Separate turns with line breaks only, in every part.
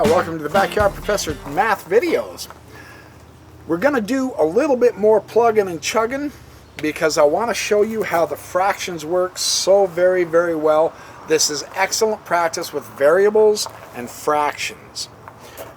Welcome to the Backyard Professor Math videos. We're going to do a little bit more plugging and chugging because I want to show you how the fractions work so very well. This is excellent practice with variables and fractions.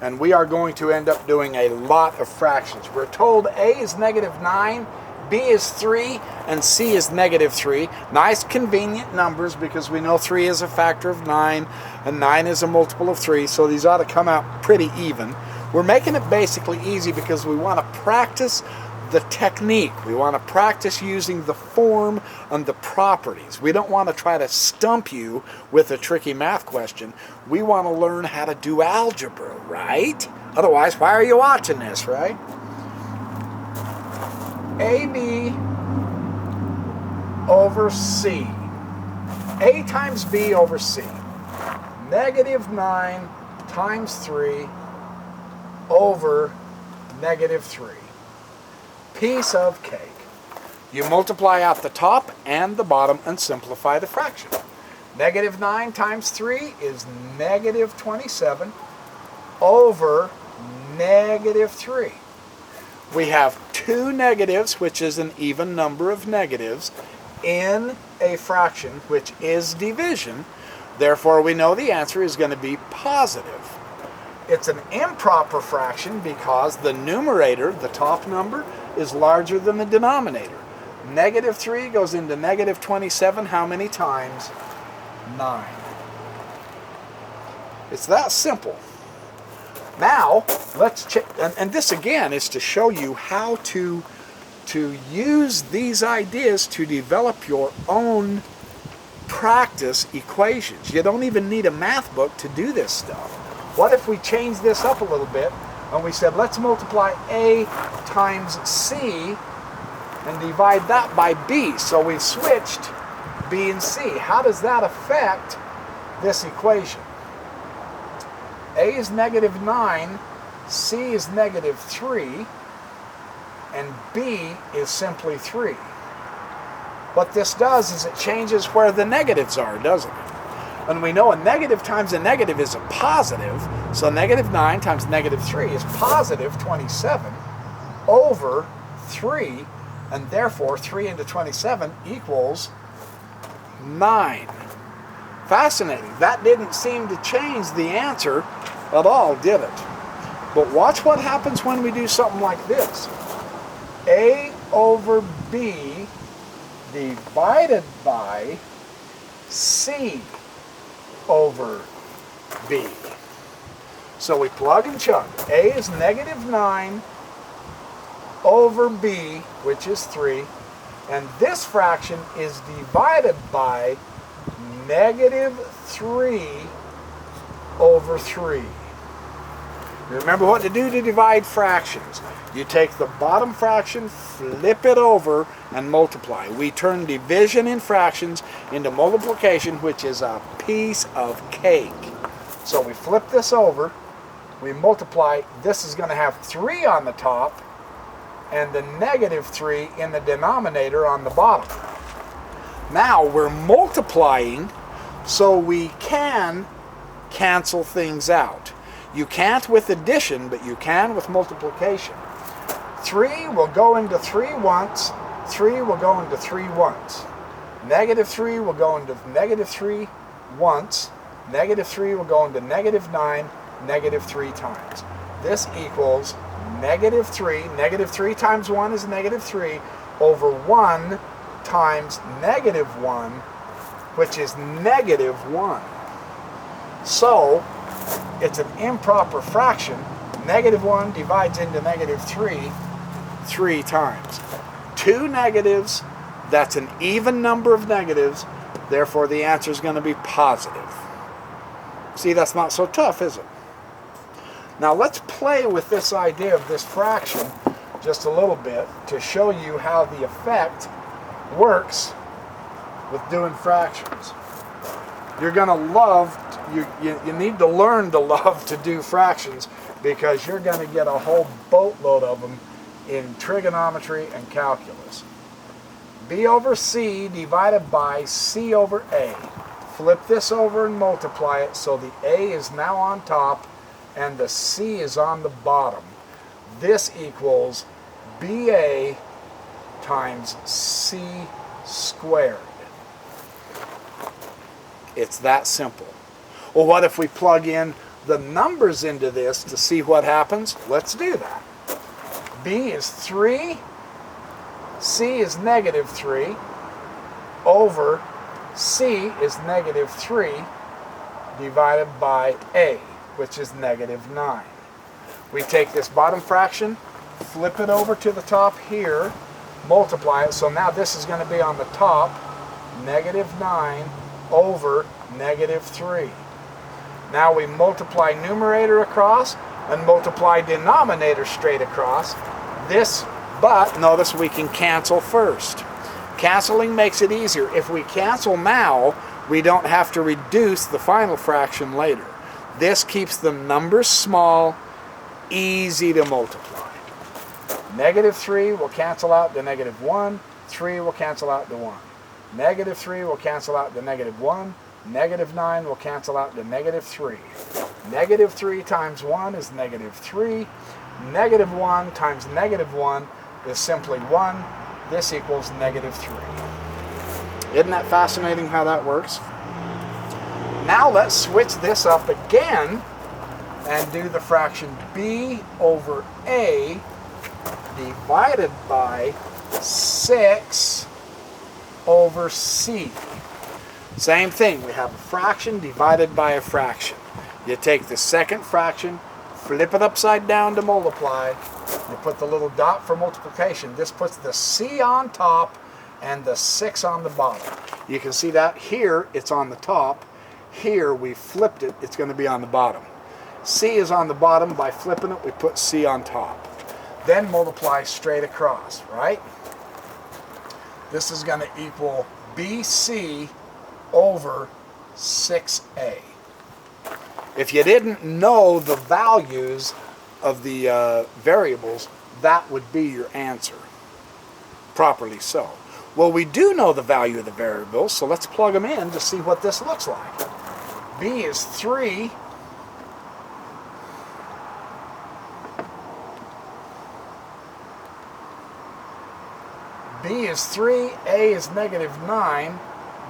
And we are going to end up doing a lot of fractions. We're told A is -9, B is 3, and C is -3. Nice convenient numbers because we know 3 is a factor of 9 and 9 is a multiple of 3, so these ought to come out pretty even. We're making it basically easy because we want to practice the technique. We want to practice using the form and the properties. We don't want to try to stump you with a tricky math question. We want to learn how to do algebra, right? Otherwise, why are you watching this, right? AB over C. A times B over C. -9 times 3 over -3. Piece of cake. You multiply out the top and the bottom and simplify the fraction. -9 times 3 is -27 over -3. We have two negatives, which is an even number of negatives, in a fraction, which is division. Therefore, we know the answer is going to be positive. It's an improper fraction because the numerator, the top number, is larger than the denominator. -3 goes into -27 how many times? 9. It's that simple. Now, let's check, and this again is to show you how to use these ideas to develop your own practice equations. You don't even need a math book to do this stuff. What if we change this up a little bit and we said, let's multiply A times C and divide that by B. So we switched B and C. How does that affect this equation? A is -9, C is -3, and B is simply 3. What this does is it changes where the negatives are, doesn't it? And we know a negative times a negative is a positive, so -9 times -3 is positive 27 over 3, and therefore 3 into 27 equals 9. Fascinating. That didn't seem to change the answer at all, did it? But watch what happens when we do something like this. A over B divided by C over B. So we plug and chug. A is -9 over B, which is 3, and this fraction is divided by -3 over 3. Remember what to do to divide fractions. You take the bottom fraction, flip it over, and multiply. We turn division in fractions into multiplication, which is a piece of cake. So we flip this over, we multiply. This is going to have 3 on the top and the -3 in the denominator on the bottom. Now we're multiplying so we can cancel things out. You can't with addition, but you can with multiplication. 3 will go into 3 once, 3 will go into 3 once. -3 will go into -3 once, -3 will go into -9, -3 times. This equals -3, -3 times 1 is -3, over 1 times -1, which is -1. So, it's an improper fraction. -1 divides into -3 3 times. 2 negatives, that's an even number of negatives, therefore the answer is going to be positive. See, that's not so tough, is it? Now let's play with this idea of this fraction just a little bit to show you how the effect works with doing fractions. You're going to love, you need to learn to love to do fractions because you're going to get a whole boatload of them in trigonometry and calculus. B over C divided by C over A. Flip this over and multiply it so the A is now on top and the c is on the bottom, this equals BA times c squared. It's that simple. Well, what if we plug in the numbers into this to see what happens? Let's do that. B is 3, C is negative 3, over C is negative 3 divided by A, which is negative 9. We take this bottom fraction, flip it over to the top here, multiply it, so now this is going to be on the top, negative 9 over negative 3. Now we multiply numerator across and multiply denominator straight across. This, but notice we can cancel first. Canceling makes it easier. If we cancel now, we don't have to reduce the final fraction later. This keeps the numbers small, easy to multiply. Negative 3 will cancel out the negative 1. 3 will cancel out the 1. Negative 3 will cancel out the negative 1. Negative 9 will cancel out the negative 3. Negative 3 times 1 is negative 3. Negative 1 times negative 1 is simply 1. This equals negative 3. Isn't that fascinating how that works? Now let's switch this up again and do the fraction b over a divided by 6 over c. Same thing, we have a fraction divided by a fraction. You take the second fraction, flip it upside down to multiply, you put the little dot for multiplication. This puts the c on top and the 6 on the bottom. You can see that here it's on the top. Here we flipped it, it's going to be on the bottom. C is on the bottom. By flipping it, we put c on top. Then multiply straight across, right? This is going to equal BC over 6A. If you didn't know the values of the variables, that would be your answer. Properly so. Well, we do know the value of the variables, so let's plug them in to see what this looks like. B is 3. B is 3, A is negative 9,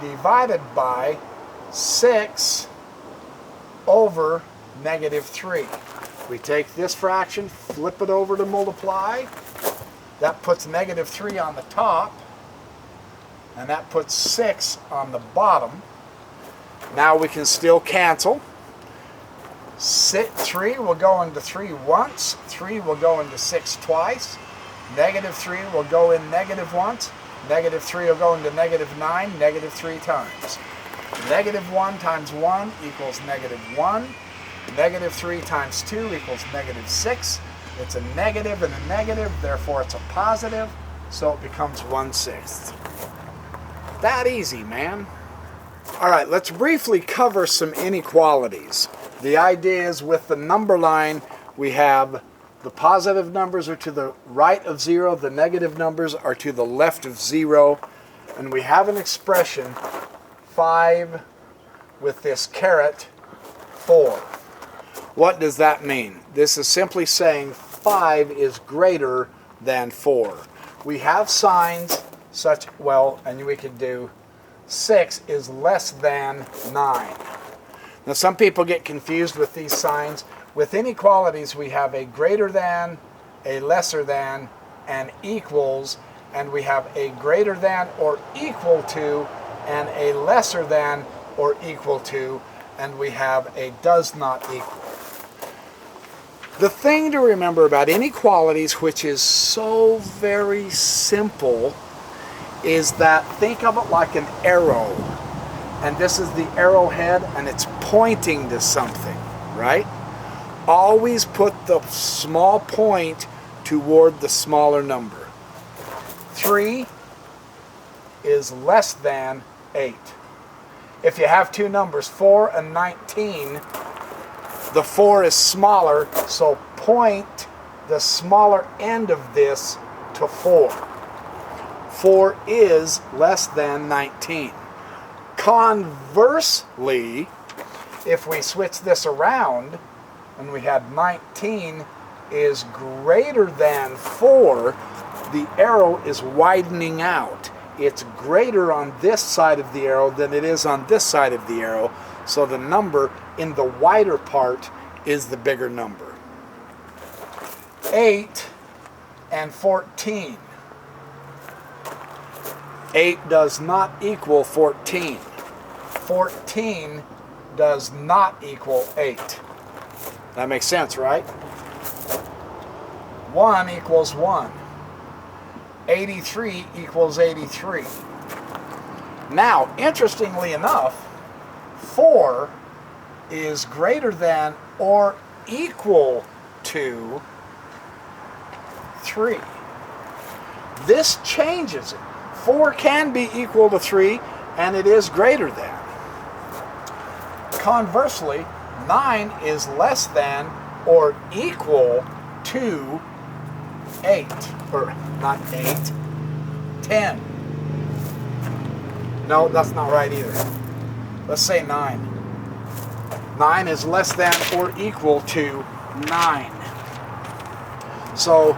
divided by 6 over negative 3. We take this fraction, flip it over to multiply. That puts negative 3 on the top, and that puts 6 on the bottom. Now we can still cancel. 3 will go into 3 once, 3 will go into 6 twice. Negative 3 will go in negative once. Negative 3 will go into negative 9, negative 3 times. Negative 1 times 1 equals negative 1. Negative 3 times 2 equals negative 6. It's a negative and a negative, therefore it's a positive, so it becomes 1/6. That easy, man. All right, let's briefly cover some inequalities. The idea is with the number line, we have the positive numbers are to the right of 0, the negative numbers are to the left of 0, and we have an expression, 5 with this caret 4. What does that mean? This is simply saying 5 is greater than 4. We have signs such, well, and we could do 6 is less than 9. Now some people get confused with these signs. With inequalities, we have a greater than, a lesser than, and equals, and we have a greater than or equal to, and a lesser than or equal to, and we have a does not equal. The thing to remember about inequalities, which is so very simple, is that think of it like an arrow. And this is the arrowhead, and it's pointing to something, right? Always put the small point toward the smaller number. 3 is less than 8. If you have two numbers, 4 and 19, the 4 is smaller, so point the smaller end of this to 4. 4 is less than 19. Conversely, if we switch this around, and we had 19 is greater than 4, the arrow is widening out. It's greater on this side of the arrow than it is on this side of the arrow, so the number in the wider part is the bigger number. 8 and 14. 8 does not equal 14. 14 does not equal 8. That makes sense, right? 1 equals 1. 83 equals 83. Now, interestingly enough, 4 is greater than or equal to 3. This changes it. 4 can be equal to 3, and it is greater than. Conversely, 9 is less than or equal to 8. Or not 8, 10. No, that's not right either. Let's say 9. 9 is less than or equal to 9. So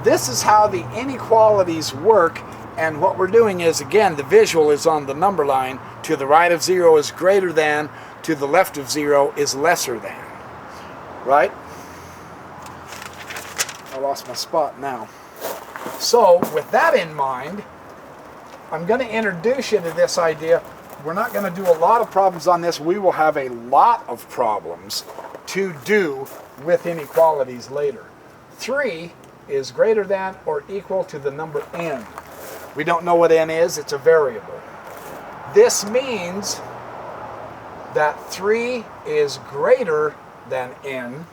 this is how the inequalities work, and what we're doing is, again, the visual is on the number line. To the right of 0 is greater than, to the left of 0 is lesser than. Right? I lost my spot now. So, with that in mind, I'm going to introduce you to this idea. We're not going to do a lot of problems on this. We will have a lot of problems to do with inequalities later. 3 is greater than or equal to the number n. We don't know what n is. It's a variable. This means that 3 is greater than n,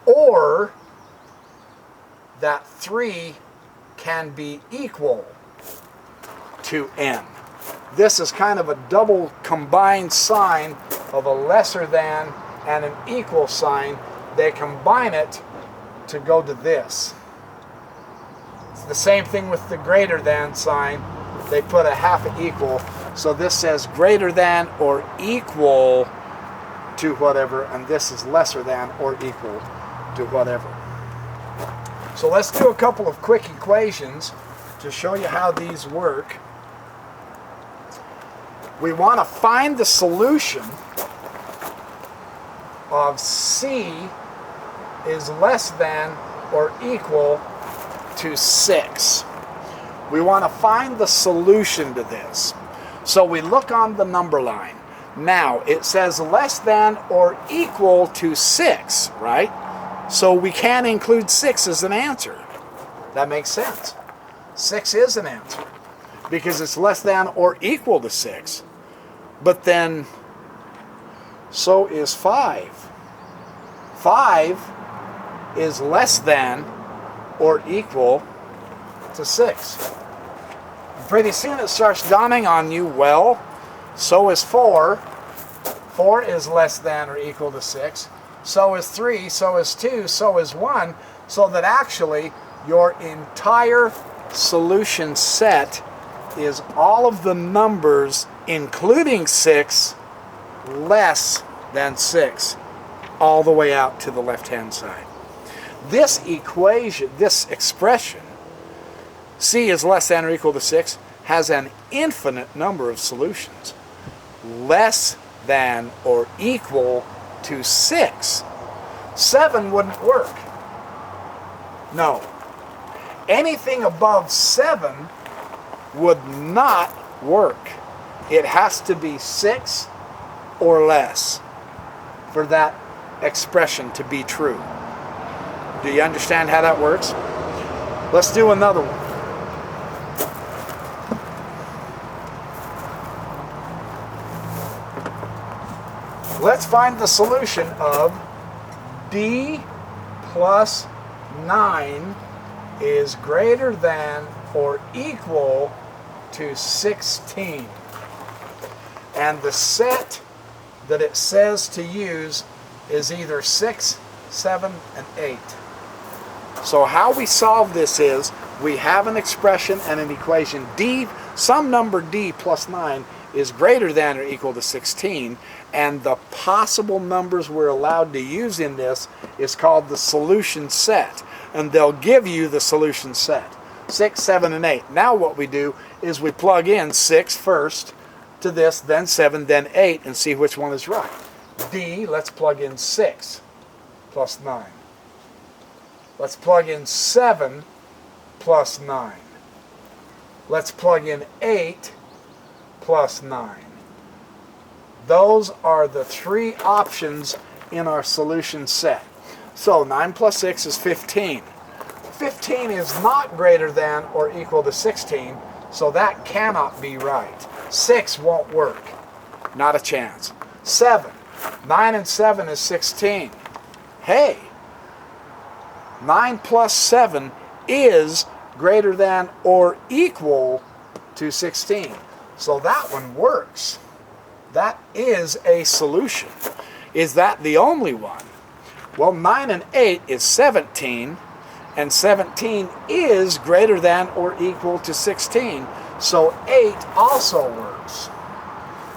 or that 3 can be equal to n. This is kind of a double combined sign of a lesser than and an equal sign. They combine it to go to this. It's the same thing with the greater than sign. They put a half equal. So this says greater than or equal to whatever, and this is lesser than or equal to whatever. So let's do a couple of quick equations to show you how these work. We want to find the solution of C is less than or equal to 6. We want to find the solution to this. So we look on the number line. Now, it says less than or equal to 6, right? So we can include 6 as an answer. That makes sense. 6 is an answer because it's less than or equal to 6. But then, so is 5. 5 is less than or equal to 6. And pretty soon it starts dawning on you, well, so is 4. 4 is less than or equal to 6. So is 3, so is 2, so is 1, so that actually your entire solution set is all of the numbers, including 6, less than 6, all the way out to the left-hand side. This equation, this expression, C is less than or equal to 6, has an infinite number of solutions. Less than or equal to 6. 7 wouldn't work. No. Anything above 7 would not work. It has to be 6 or less for that expression to be true. Do you understand how that works? Let's do another one. Let's find the solution of D plus 9 is greater than or equal to 16. And the set that it says to use is either 6, 7, and 8. So how we solve this is we have an expression and an equation. D, some number D plus 9 is greater than or equal to 16, and the possible numbers we're allowed to use in this is called the solution set, and they'll give you the solution set. 6, 7, and 8. Now what we do is we plug in 6 first to this, then 7, then 8, and see which one is right. D, let's plug in 6 plus 9. Let's plug in 7 plus 9. Let's plug in 8 plus 9. Those are the three options in our solution set. So 9 plus 6 is 15. 15 is not greater than or equal to 16, so that cannot be right. 6 won't work. Not a chance. 7. 9 and 7 is 16. Hey, 9 plus 7 is greater than or equal to 16. So that one works. That is a solution. Is that the only one? Well, 9 and 8 is 17, and 17 is greater than or equal to 16. So 8 also works.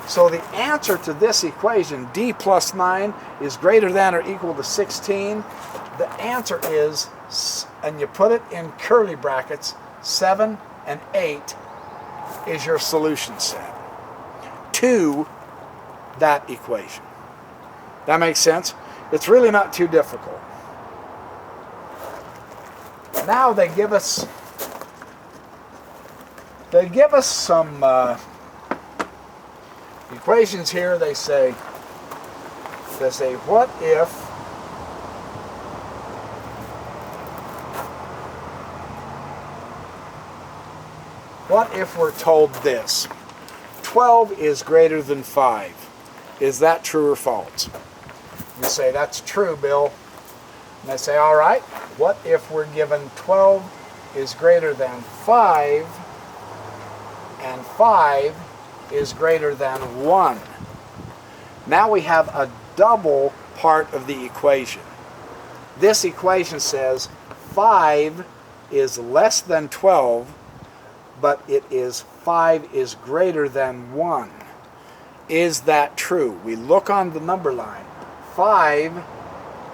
So the answer to this equation, D plus 9 is greater than or equal to 16, the answer is, and you put it in curly brackets, 7 and 8 is your solution set to that equation. That makes sense? It's really not too difficult. Now they give us some equations here. They say what if we're told this? 12 is greater than 5. Is that true or false? You say, that's true, Bill. And I say, all right, what if we're given 12 is greater than 5 and 5 is greater than 1? Now we have a double part of the equation. This equation says 5 is less than 12, but it is 5 is greater than 1. Is that true? We look on the number line. 5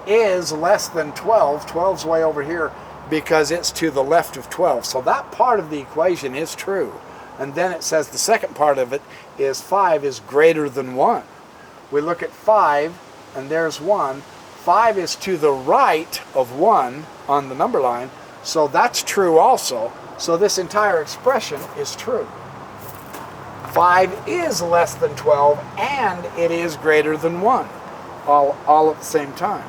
is less than 12. 12's way over here because it's to the left of 12. So that part of the equation is true. And then it says the second part of it is 5 is greater than 1. We look at 5, and there's 1. 5 is to the right of 1 on the number line, so that's true also. So this entire expression is true. 5 is less than 12, and it is greater than 1, all at the same time.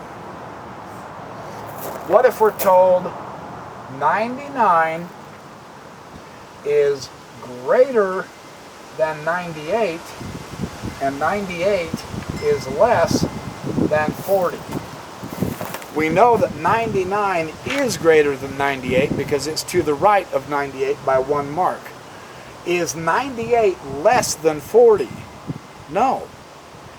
What if we're told 99 is greater than 98, and 98 is less than 40? We know that 99 is greater than 98 because it's to the right of 98 by 1 mark. Is 98 less than 40? No,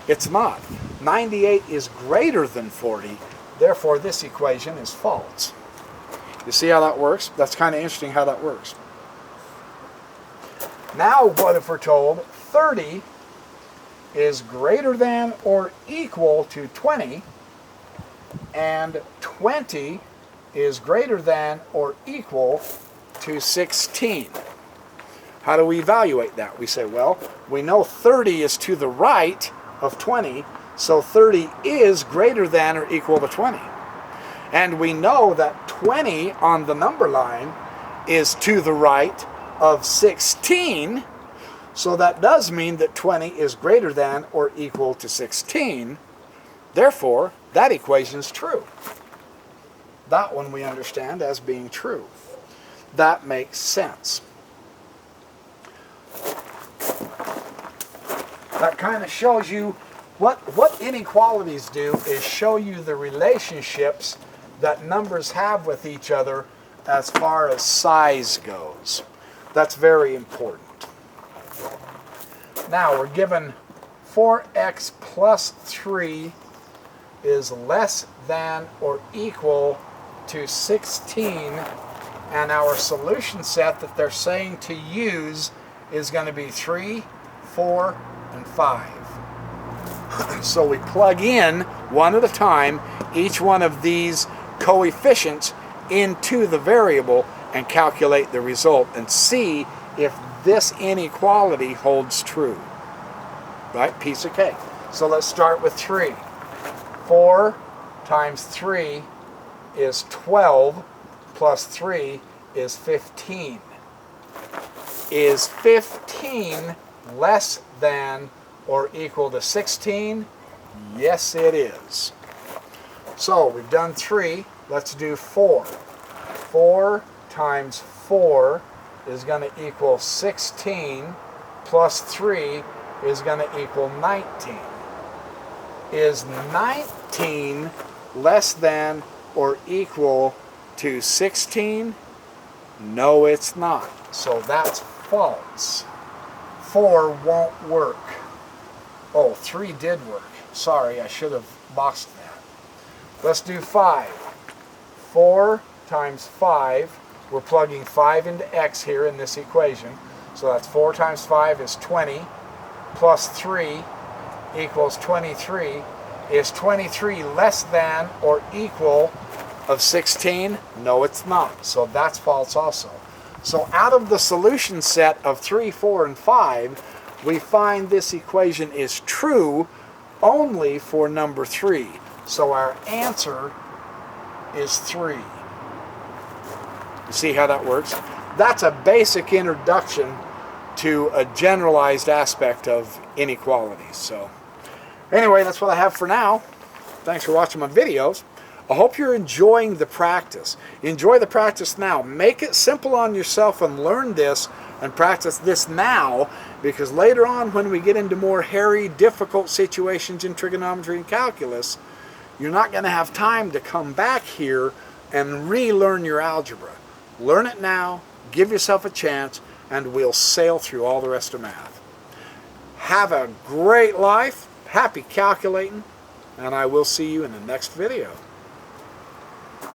it's not. 98 is greater than 40, therefore this equation is false. You see how that works? That's kind of interesting how that works. Now what if we're told 30 is greater than or equal to 20, and 20 is greater than or equal to 16? How do we evaluate that? We say, well, we know 30 is to the right of 20, so 30 is greater than or equal to 20. And we know that 20 on the number line is to the right of 16, so that does mean that 20 is greater than or equal to 16. Therefore, that equation is true. That one we understand as being true. That makes sense. That kind of shows you what inequalities do is show you the relationships that numbers have with each other as far as size goes. That's very important. Now we're given 4x plus 3 is less than or equal to 16, and our solution set that they're saying to use is going to be 3, 4, and 5. So we plug in, one at a time, each one of these coefficients into the variable and calculate the result and see if this inequality holds true. Right? Piece of cake. So let's start with 3. 4 times 3 is 12, plus 3 is 15. Is 15 less than or equal to 16? Yes, it is. So we've done 3. Let's do 4. 4 times 4 is going to equal 16, plus 3 is going to equal 19. Is 19 less than or equal to 16? No, it's not. So that's false. 4 won't work. Oh, 3 did work. Sorry, I should have boxed that. Let's do 5. 4 times 5, we're plugging 5 into x here in this equation. So that's 4 times 5 is 20, plus 3 equals 23. Is 23 less than or equal of 16? No, it's not. So that's false also. So out of the solution set of 3, 4, and 5, we find this equation is true only for number 3. So our answer is 3. You see how that works? That's a basic introduction to a generalized aspect of inequalities. So anyway, that's what I have for now. Thanks for watching my videos. I hope you're enjoying the practice. Enjoy the practice now. Make it simple on yourself and learn this and practice this now, because later on when we get into more hairy, difficult situations in trigonometry and calculus, you're not going to have time to come back here and relearn your algebra. Learn it now, give yourself a chance, and we'll sail through all the rest of math. Have a great life, happy calculating, and I will see you in the next video.